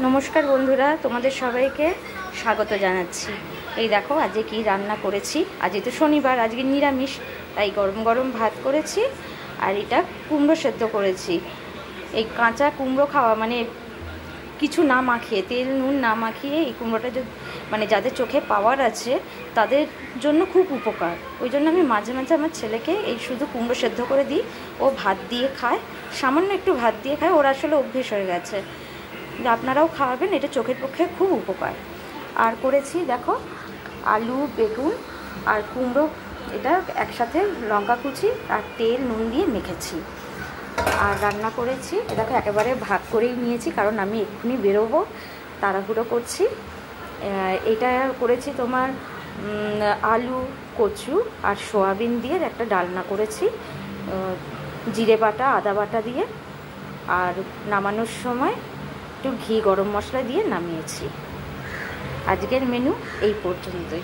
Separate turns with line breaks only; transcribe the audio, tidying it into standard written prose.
নমস্কার বন্ধুরা, তোমাদের সবাইকে স্বাগত জানাচ্ছি। এই দেখো আজকে কি রান্না করেছি। আজকে তো শনিবার, আজকে নিরামিষ, তাই গরম গরম ভাত করেছি। আর এটা কুমড়ো সেদ্ধ করেছি। এই কাঁচা কুমড়ো খাওয়া মানে কিছু না মাখিয়ে, তেল নুন না মাখিয়ে এই কুমড়োটা মানে যাদের চোখে পাওয়ার আছে তাদের জন্য খুব উপকার। ওই জন্য আমি মাঝে মাঝে আমার ছেলেকে এই শুধু কুমড়ো সেদ্ধ করে দিই। ও ভাত দিয়ে খায়, সামান্য একটু ভাত দিয়ে খায়, ওর আসলে অভ্যেস হয়ে গেছে। আপনারাও খাওয়াবেন, এটা চোখের পক্ষে খুব উপকার। আর করেছি দেখো আলু, বেগুন আর কুমড়ো, এটা একসাথে লঙ্কা কুচি আর তেল নুন দিয়ে মেখেছি। আর রান্না করেছি দেখো একেবারে ভাগ করেই নিয়েছি, কারণ আমি এক্ষুনি বেরোবো, তাড়াহুড়ো করছি। এটা করেছি তোমার আলু, কচু আর সয়াবিন দিয়ে একটা ডালনা করেছি, জিরে বাটা আদা বাটা দিয়ে। আর নামানোর সময় একটু ঘি গরম মশলা দিয়ে নামিয়েছি। আজকের মেনু এই পর্যন্তই।